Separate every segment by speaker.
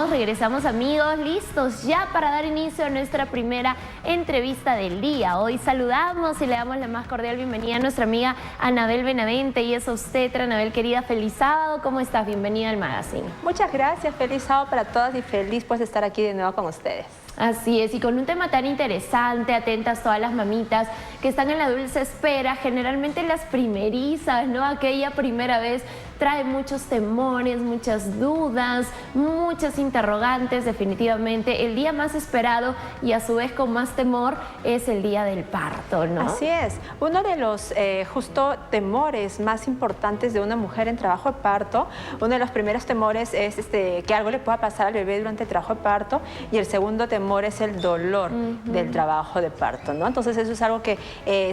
Speaker 1: Regresamos amigos, listos ya para dar inicio a nuestra primera entrevista del día. Hoy saludamos y le damos la más cordial bienvenida a nuestra amiga Anabel Benavente y es obstetra. Anabel querida, feliz sábado, ¿cómo estás? Bienvenida al magazine.
Speaker 2: Muchas gracias, feliz sábado para todas y feliz pues de estar aquí de nuevo con ustedes.
Speaker 1: Así es, y con un tema tan interesante, atentas todas las mamitas que están en la dulce espera, generalmente las primerizas, ¿no? Aquella primera vez trae muchos temores, muchas dudas, muchas interrogantes. Definitivamente el día más esperado y a su vez con más temor es el día del parto, ¿no?
Speaker 2: Así es, uno de los justo temores más importantes de una mujer en trabajo de parto, uno de los primeros temores es que algo le pueda pasar al bebé durante el trabajo de parto, y el segundo temor es el dolor del trabajo de parto, ¿no? Entonces eso es algo que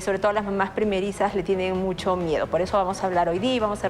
Speaker 2: sobre todo las mamás primerizas le tienen mucho miedo. Por eso vamos a hablar hoy día y vamos a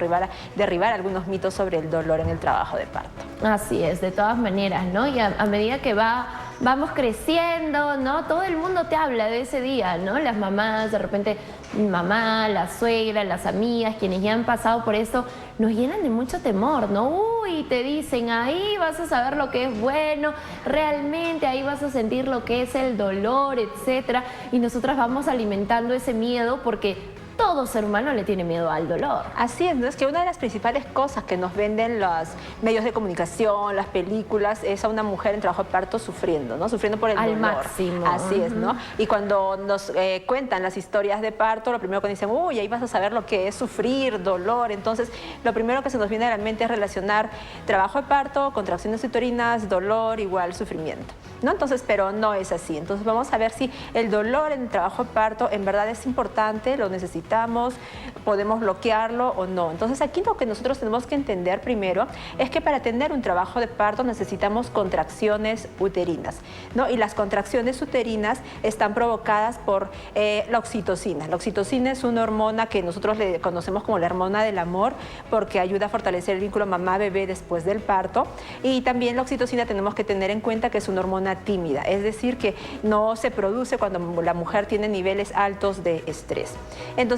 Speaker 2: derribar algunos mitos sobre el dolor en el trabajo de parto.
Speaker 1: Así es, de todas maneras, ¿no? Y a medida que vamos creciendo, ¿no? Todo el mundo te habla de ese día, ¿no? Las mamás, de repente mi mamá, la suegra, las amigas, quienes ya han pasado por eso, nos llenan de mucho temor, ¿no? Uy, te dicen, ahí vas a saber lo que es bueno, realmente ahí vas a sentir lo que es el dolor, etcétera. Y nosotras vamos alimentando ese miedo porque todo ser humano le tiene miedo al dolor.
Speaker 2: Así es, ¿no? Es que una de las principales cosas que nos venden los medios de comunicación, las películas, es a una mujer en trabajo de parto sufriendo, ¿no? Sufriendo por el dolor.
Speaker 1: Al máximo.
Speaker 2: Así es, ¿no? Y cuando nos cuentan las historias de parto, lo primero que dicen, uy, ahí vas a saber lo que es sufrir, dolor. Entonces, lo primero que se nos viene a la mente es relacionar trabajo de parto, contracciones uterinas, dolor, igual sufrimiento, ¿no? Entonces, pero no es así. Entonces, vamos a ver si el dolor en el trabajo de parto en verdad es importante, lo necesitamos, podemos bloquearlo o no. Entonces aquí lo que nosotros tenemos que entender primero es que para tener un trabajo de parto necesitamos contracciones uterinas, ¿no? Y las contracciones uterinas están provocadas por la oxitocina. La oxitocina es una hormona que nosotros le conocemos como la hormona del amor porque ayuda a fortalecer el vínculo mamá-bebé después del parto. Y también la oxitocina tenemos que tener en cuenta que es una hormona tímida, es decir, que no se produce cuando la mujer tiene niveles altos de estrés. Entonces,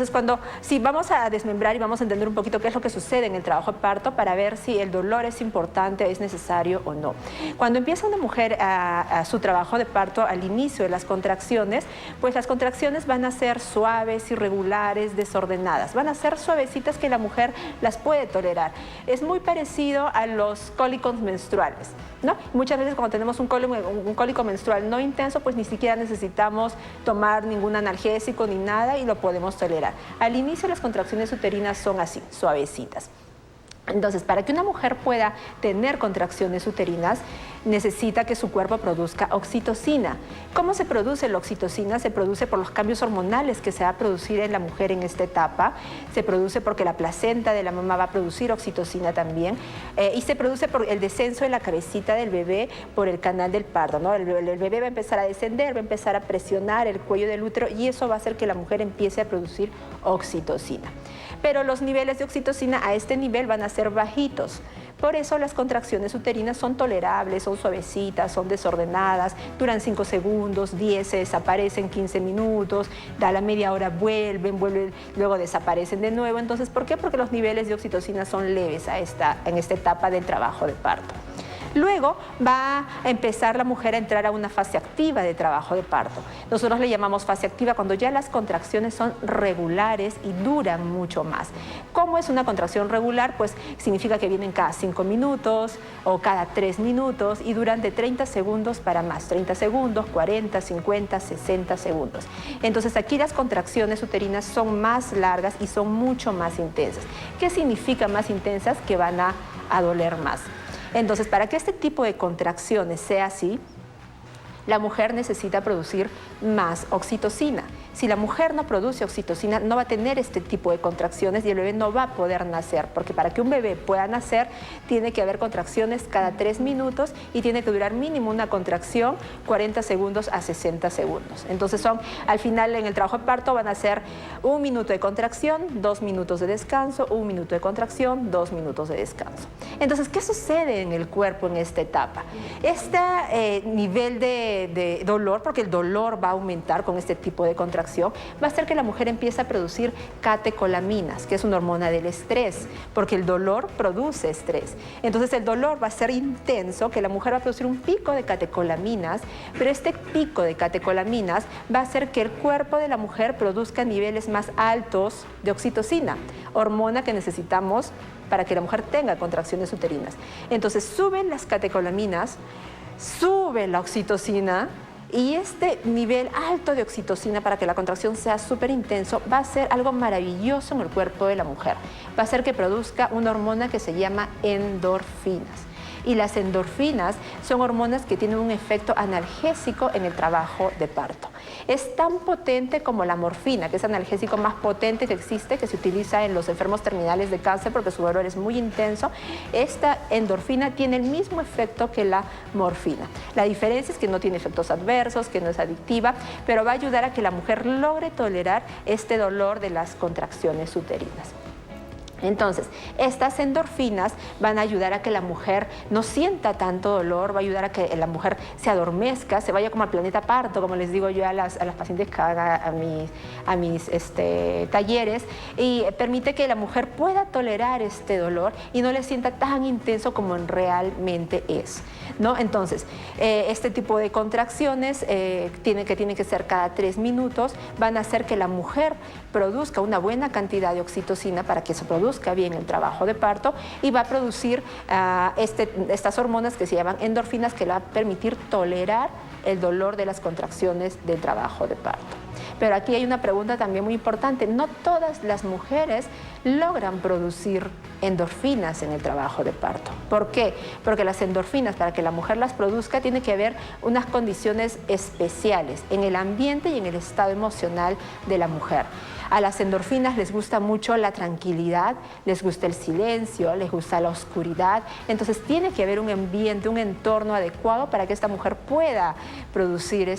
Speaker 2: si vamos a desmembrar y vamos a entender un poquito qué es lo que sucede en el trabajo de parto para ver si el dolor es importante, es necesario o no. Cuando empieza una mujer a su trabajo de parto al inicio de las contracciones, pues las contracciones van a ser suaves, irregulares, desordenadas. Van a ser suavecitas que la mujer las puede tolerar. Es muy parecido a los cólicos menstruales, ¿no? Muchas veces cuando tenemos un cólico menstrual no intenso, pues ni siquiera necesitamos tomar ningún analgésico ni nada y lo podemos tolerar. Al inicio las contracciones uterinas son así, suavecitas. Entonces, para que una mujer pueda tener contracciones uterinas, necesita que su cuerpo produzca oxitocina. ¿Cómo se produce la oxitocina? Se produce por los cambios hormonales que se va a producir en la mujer en esta etapa. Se produce porque la placenta de la mamá va a producir oxitocina también. Y se produce por el descenso de la cabecita del bebé por el canal del parto, ¿no? El bebé va a empezar a descender, va a empezar a presionar el cuello del útero y eso va a hacer que la mujer empiece a producir oxitocina. Pero los niveles de oxitocina a este nivel van a ser bajitos. Por eso las contracciones uterinas son tolerables, son suavecitas, son desordenadas, duran 5 segundos, 10, se desaparecen 15 minutos, da la media hora vuelven, luego desaparecen de nuevo. Entonces, ¿por qué? Porque los niveles de oxitocina son leves en esta etapa del trabajo de parto. Luego va a empezar la mujer a entrar a una fase activa de trabajo de parto. Nosotros le llamamos fase activa cuando ya las contracciones son regulares y duran mucho más. ¿Cómo es una contracción regular? Pues significa que vienen cada 5 minutos o cada 3 minutos y duran de 30 segundos para más. 30 segundos, 40, 50, 60 segundos. Entonces aquí las contracciones uterinas son más largas y son mucho más intensas. ¿Qué significa más intensas? Que van a doler más. Entonces, para que este tipo de contracciones sea así, la mujer necesita producir más oxitocina. Si la mujer no produce oxitocina, no va a tener este tipo de contracciones y el bebé no va a poder nacer, porque para que un bebé pueda nacer, tiene que haber contracciones cada 3 minutos y tiene que durar mínimo una contracción 40 segundos a 60 segundos. Entonces al final en el trabajo de parto van a ser 1 minuto de contracción, 2 minutos de descanso, 1 minuto de contracción, 2 minutos de descanso. Entonces, ¿qué sucede en el cuerpo en esta etapa? Este nivel de dolor, porque el dolor va a aumentar con este tipo de contracción, contracción, va a hacer que la mujer empiece a producir catecolaminas, que es una hormona del estrés, porque el dolor produce estrés. Entonces el dolor va a ser intenso, que la mujer va a producir un pico de catecolaminas, pero este pico de catecolaminas va a hacer que el cuerpo de la mujer produzca niveles más altos de oxitocina, hormona que necesitamos para que la mujer tenga contracciones uterinas. Entonces suben las catecolaminas, sube la oxitocina, y este nivel alto de oxitocina para que la contracción sea súper intenso va a ser algo maravilloso en el cuerpo de la mujer. Va a hacer que produzca una hormona que se llama endorfinas. Y las endorfinas son hormonas que tienen un efecto analgésico en el trabajo de parto. Es tan potente como la morfina, que es el analgésico más potente que existe, que se utiliza en los enfermos terminales de cáncer porque su dolor es muy intenso. Esta endorfina tiene el mismo efecto que la morfina. La diferencia es que no tiene efectos adversos, que no es adictiva, pero va a ayudar a que la mujer logre tolerar este dolor de las contracciones uterinas. Entonces, estas endorfinas van a ayudar a que la mujer no sienta tanto dolor, va a ayudar a que la mujer se adormezca, se vaya como al planeta parto, como les digo yo a las pacientes que hagan a mis talleres, y permite que la mujer pueda tolerar este dolor y no le sienta tan intenso como realmente es, ¿no? Entonces, este tipo de contracciones tienen que ser cada 3 minutos, van a hacer que la mujer produzca una buena cantidad de oxitocina para que se produzca bien el trabajo de parto, y va a producir estas hormonas que se llaman endorfinas, que le va a permitir tolerar el dolor de las contracciones del trabajo de parto. Pero aquí hay una pregunta también muy importante. No todas las mujeres logran producir endorfinas en el trabajo de parto. ¿Por qué? Porque las endorfinas, para que la mujer las produzca, tiene que haber unas condiciones especiales en el ambiente y en el estado emocional de la mujer. A las endorfinas les gusta mucho la tranquilidad, les gusta el silencio, les gusta la oscuridad. Entonces tiene que haber un ambiente, un entorno adecuado para que esta mujer pueda producir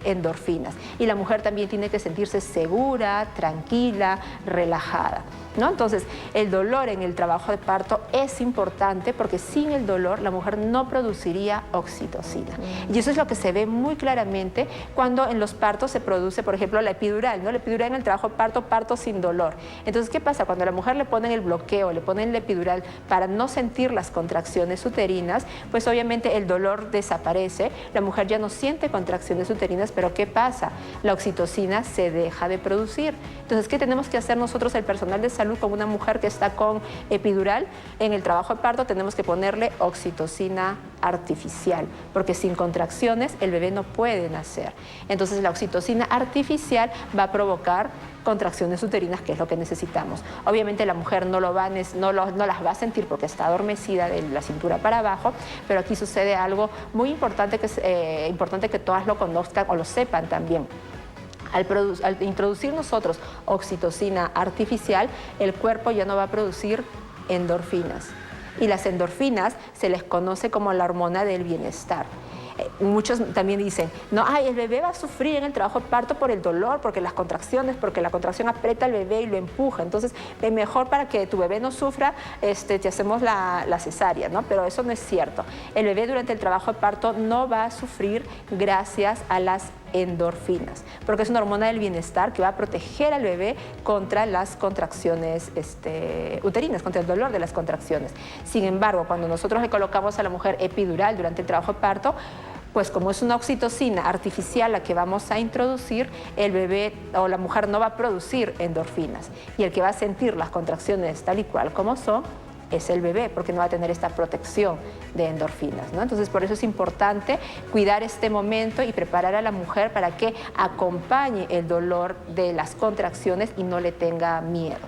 Speaker 2: endorfinas. Y la mujer también tiene que sentirse segura, tranquila, relajada, ¿no? Entonces, el dolor en el trabajo de parto es importante porque sin el dolor la mujer no produciría oxitocina. Y eso es lo que se ve muy claramente cuando en los partos se produce, por ejemplo, la epidural, ¿no? La epidural en el trabajo de parto, parto sin dolor. Entonces, ¿qué pasa? Cuando a la mujer le ponen el bloqueo, le ponen la epidural para no sentir las contracciones uterinas, pues obviamente el dolor desaparece, la mujer ya no siente contracciones uterinas, pero ¿qué pasa? La oxitocina se deja de producir. Entonces, ¿qué tenemos que hacer nosotros, el personal de salud, con una mujer que está con epidural? En el trabajo de parto tenemos que ponerle oxitocina artificial, porque sin contracciones el bebé no puede nacer. Entonces, la oxitocina artificial va a provocar contracciones uterinas, que es lo que necesitamos. Obviamente la mujer no las va a sentir porque está adormecida de la cintura para abajo, pero aquí sucede algo muy importante que todas lo conozcan o lo sepan también. Al introducir nosotros oxitocina artificial, el cuerpo ya no va a producir endorfinas. Y las endorfinas se les conoce como la hormona del bienestar. Muchos también dicen, no, el bebé va a sufrir en el trabajo de parto por el dolor, porque las contracciones, porque la contracción aprieta al bebé y lo empuja. Entonces, mejor para que tu bebé no sufra, te hacemos la cesárea, ¿no? Pero eso no es cierto. El bebé durante el trabajo de parto no va a sufrir gracias a las endorfinas, porque es una hormona del bienestar que va a proteger al bebé contra las contracciones uterinas, contra el dolor de las contracciones. Sin embargo, cuando nosotros le colocamos a la mujer epidural durante el trabajo de parto, pues como es una oxitocina artificial la que vamos a introducir, el bebé o la mujer no va a producir endorfinas, y el que va a sentir las contracciones tal y cual como son es el bebé, porque no va a tener esta protección de endorfinas, ¿no? Entonces, por eso es importante cuidar este momento y preparar a la mujer para que acompañe el dolor de las contracciones y no le tenga miedo.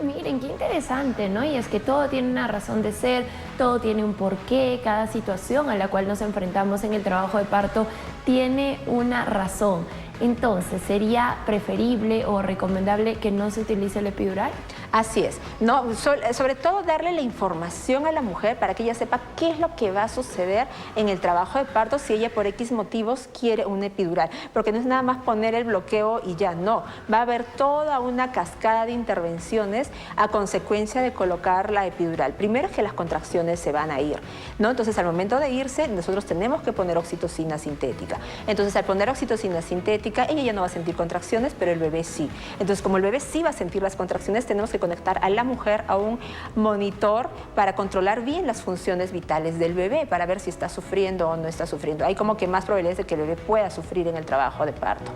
Speaker 1: Miren, qué interesante, ¿no? Y es que todo tiene una razón de ser, todo tiene un porqué, cada situación a la cual nos enfrentamos en el trabajo de parto tiene una razón. Entonces, ¿sería preferible o recomendable que no se utilice el epidural?
Speaker 2: Así es, no, sobre todo darle la información a la mujer para que ella sepa qué es lo que va a suceder en el trabajo de parto si ella por X motivos quiere una epidural, porque no es nada más poner el bloqueo y ya no, va a haber toda una cascada de intervenciones a consecuencia de colocar la epidural. Primero es que las contracciones se van a ir, ¿no? Entonces al momento de irse nosotros tenemos que poner oxitocina sintética. Entonces al poner oxitocina sintética ella ya no va a sentir contracciones, pero el bebé sí. Entonces como el bebé sí va a sentir las contracciones, tenemos que conectar a la mujer a un monitor para controlar bien las funciones vitales del bebé, para ver si está sufriendo o no está sufriendo. Hay como que más probabilidades de que el bebé pueda sufrir en el trabajo de parto.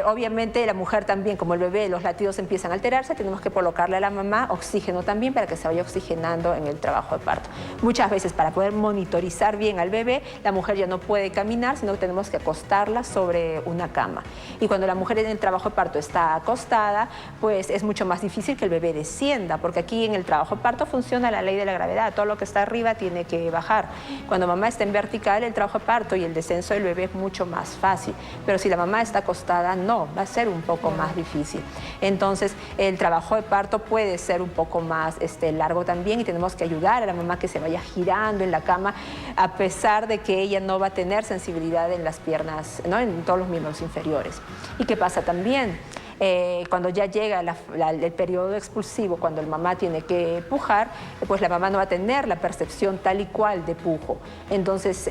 Speaker 2: Obviamente la mujer también, como el bebé, los latidos empiezan a alterarse, tenemos que colocarle a la mamá oxígeno también para que se vaya oxigenando en el trabajo de parto. Muchas veces para poder monitorizar bien al bebé, la mujer ya no puede caminar, sino que tenemos que acostarla sobre una cama. Y cuando la mujer en el trabajo de parto está acostada, pues es mucho más difícil que el bebé descienda, porque aquí en el trabajo de parto funciona la ley de la gravedad, todo lo que está arriba tiene que bajar. Cuando mamá está en vertical, el trabajo de parto y el descenso del bebé es mucho más fácil, pero si la mamá está acostada, no, va a ser un poco más difícil. Entonces, el trabajo de parto puede ser un poco más largo también y tenemos que ayudar a la mamá que se vaya girando en la cama, a pesar de que ella no va a tener sensibilidad en las piernas, ¿no? En todos los miembros inferiores. ¿Y qué pasa también? Cuando ya llega el periodo expulsivo, cuando el mamá tiene que pujar, pues la mamá no va a tener la percepción tal y cual de pujo. Entonces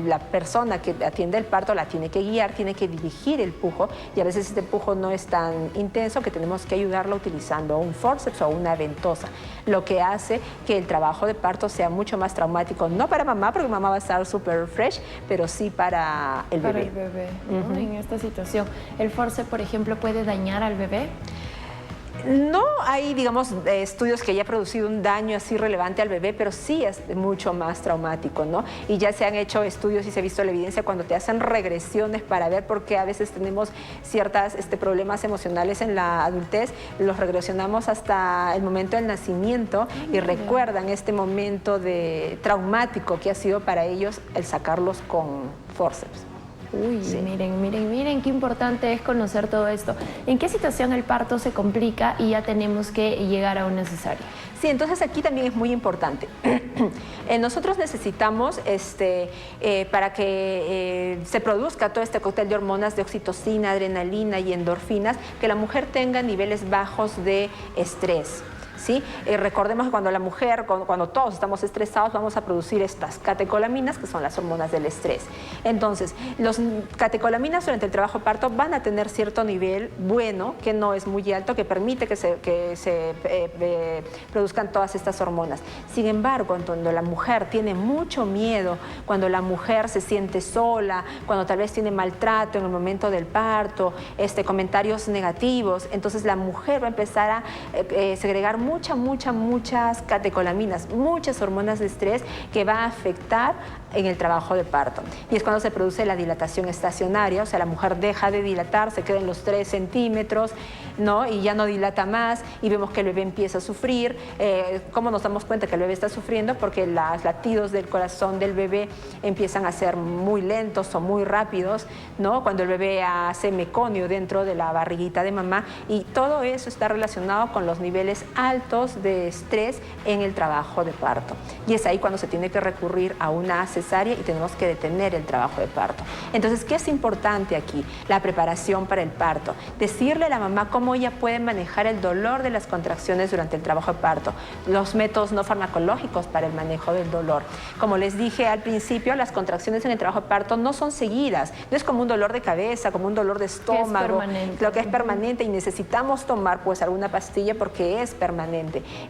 Speaker 2: la persona que atiende el parto la tiene que guiar, tiene que dirigir el pujo y a veces este pujo no es tan intenso que tenemos que ayudarla utilizando un forceps o una ventosa, lo que hace que el trabajo de parto sea mucho más traumático, no para mamá porque mamá va a estar súper fresh, pero sí para el bebé.
Speaker 1: Para el bebé, ¿no? En esta situación. ¿El forceps, por ejemplo, puede dañar al bebé?
Speaker 2: No hay, digamos, estudios que haya producido un daño así relevante al bebé, pero sí es mucho más traumático, ¿no? Y ya se han hecho estudios y se ha visto la evidencia cuando te hacen regresiones para ver por qué a veces tenemos ciertos problemas emocionales en la adultez, los regresionamos hasta el momento del nacimiento y recuerdan este momento traumático que ha sido para ellos el sacarlos con forceps.
Speaker 1: Uy, sí. Miren, qué importante es conocer todo esto. ¿En qué situación el parto se complica y ya tenemos que llegar a una cesárea?
Speaker 2: Sí, entonces aquí también es muy importante. Nosotros necesitamos, para que se produzca todo este cóctel de hormonas de oxitocina, adrenalina y endorfinas, que la mujer tenga niveles bajos de estrés. ¿Sí? Recordemos que cuando la mujer, cuando todos estamos estresados, vamos a producir estas catecolaminas, que son las hormonas del estrés. Entonces, los catecolaminas durante el trabajo de parto van a tener cierto nivel bueno, que no es muy alto, que permite que se produzcan todas estas hormonas. Sin embargo, cuando la mujer tiene mucho miedo, cuando la mujer se siente sola, cuando tal vez tiene maltrato en el momento del parto, comentarios negativos, entonces la mujer va a empezar a segregar muchas catecolaminas, muchas hormonas de estrés que va a afectar en el trabajo de parto. Y es cuando se produce la dilatación estacionaria, o sea, la mujer deja de dilatar, se queda en los 3 centímetros, ¿no? Y ya no dilata más y vemos que el bebé empieza a sufrir. ¿Cómo nos damos cuenta que el bebé está sufriendo? Porque los latidos del corazón del bebé empiezan a ser muy lentos o muy rápidos, ¿no? Cuando el bebé hace meconio dentro de la barriguita de mamá, y todo eso está relacionado con los niveles altos de estrés en el trabajo de parto. Y es ahí cuando se tiene que recurrir a una cesárea y tenemos que detener el trabajo de parto. Entonces, ¿qué es importante aquí? La preparación para el parto. Decirle a la mamá cómo ella puede manejar el dolor de las contracciones durante el trabajo de parto. Los métodos no farmacológicos para el manejo del dolor. Como les dije al principio, las contracciones en el trabajo de parto no son seguidas. No es como un dolor de cabeza, como un dolor de estómago. Lo que es permanente y necesitamos tomar pues alguna pastilla porque es permanente.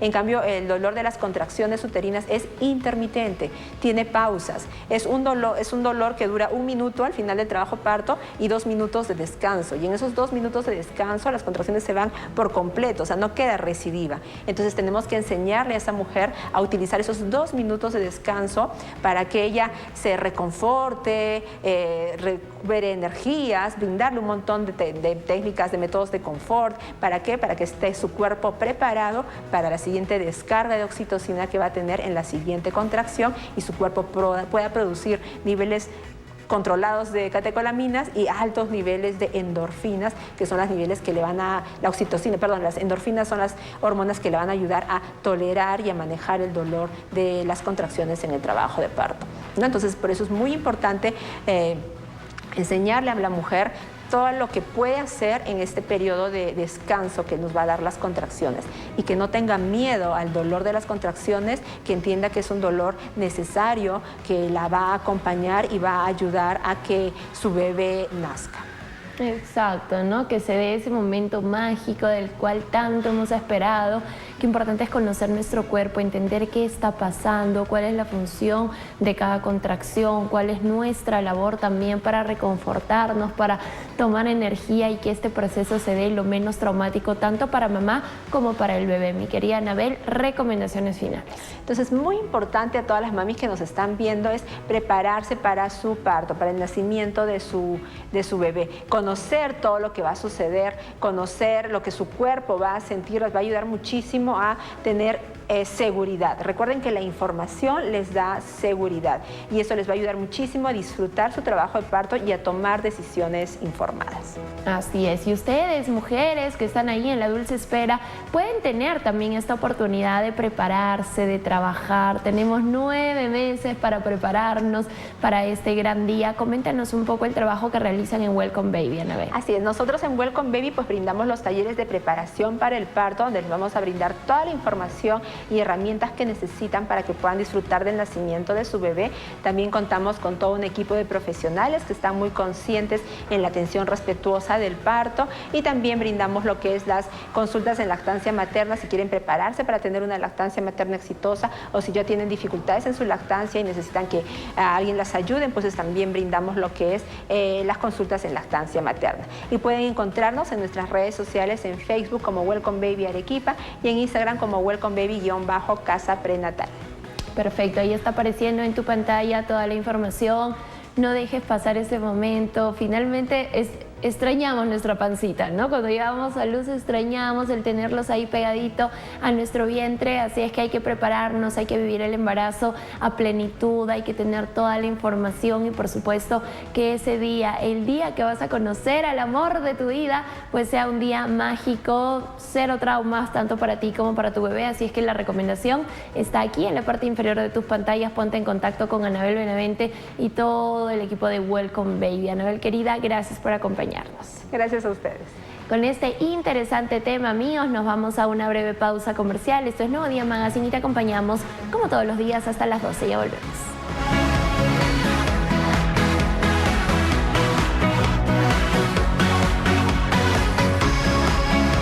Speaker 2: En cambio, el dolor de las contracciones uterinas es intermitente, tiene pausas. Es un dolor que dura 1 minuto al final del trabajo de parto y 2 minutos de descanso. Y en esos 2 minutos de descanso las contracciones se van por completo, o sea, no queda recidiva. Entonces tenemos que enseñarle a esa mujer a utilizar esos 2 minutos de descanso para que ella se reconforte, recupere energías, brindarle un montón de técnicas, de métodos de confort. ¿Para qué? Para que esté su cuerpo preparado para la siguiente descarga de oxitocina que va a tener en la siguiente contracción y su cuerpo pueda producir niveles controlados de catecolaminas y altos niveles de endorfinas, que son los niveles que le van a, la oxitocina, perdón, las endorfinas son las hormonas que le van a ayudar a tolerar y a manejar el dolor de las contracciones en el trabajo de parto, ¿no? Entonces, por eso es muy importante enseñarle a la mujer todo lo que puede hacer en este periodo de descanso que nos va a dar las contracciones y que no tenga miedo al dolor de las contracciones, que entienda que es un dolor necesario, que la va a acompañar y va a ayudar a que su bebé nazca.
Speaker 1: Exacto, ¿no? Que se dé ese momento mágico del cual tanto hemos esperado. Qué importante es conocer nuestro cuerpo, entender qué está pasando, cuál es la función de cada contracción, cuál es nuestra labor también para reconfortarnos, para tomar energía y que este proceso se dé lo menos traumático tanto para mamá como para el bebé. Mi querida Anabel, recomendaciones finales.
Speaker 2: Entonces, muy importante a todas las mamis que nos están viendo es prepararse para su parto, para el nacimiento de su bebé. Conocer todo lo que va a suceder, conocer lo que su cuerpo va a sentir, les va a ayudar muchísimo a tener seguridad. Recuerden que la información les da seguridad y eso les va a ayudar muchísimo a disfrutar su trabajo de parto y a tomar decisiones informadas.
Speaker 1: Así es, y ustedes, mujeres que están ahí en la dulce espera, pueden tener también esta oportunidad de prepararse, de trabajar. Tenemos 9 meses para prepararnos para este gran día. Coméntanos un poco el trabajo que realizan en Welcome Baby, Anabel.
Speaker 2: Así es, nosotros en Welcome Baby pues brindamos los talleres de preparación para el parto, donde les vamos a brindar toda la información y herramientas que necesitan para que puedan disfrutar del nacimiento de su bebé. También contamos con todo un equipo de profesionales que están muy conscientes en la atención respetuosa del parto y también brindamos lo que es las consultas en lactancia materna si quieren prepararse para tener una lactancia materna exitosa o si ya tienen dificultades en su lactancia y necesitan que alguien las ayude, pues también brindamos lo que es las consultas en lactancia materna. Y pueden encontrarnos en nuestras redes sociales en Facebook como Welcome Baby Arequipa y en Instagram como Welcome Baby_Casa Prenatal.
Speaker 1: Perfecto, ahí está apareciendo en tu pantalla toda la información. No dejes pasar ese momento. Finalmente extrañamos nuestra pancita, ¿no? Cuando llegamos a luz extrañamos el tenerlos ahí pegadito a nuestro vientre, así es que hay que prepararnos, hay que vivir el embarazo a plenitud, hay que tener toda la información y por supuesto que ese día, el día que vas a conocer al amor de tu vida, pues sea un día mágico, cero traumas tanto para ti como para tu bebé, así es que la recomendación está aquí en la parte inferior de tus pantallas. Ponte en contacto con Anabel Benavente y todo el equipo de Welcome Baby. Anabel querida, gracias por acompañarnos.
Speaker 2: Gracias a ustedes.
Speaker 1: Con este interesante tema, amigos, nos vamos a una breve pausa comercial. Esto es Nuevo Día Magazine y te acompañamos como todos los días hasta las 12. Ya volvemos.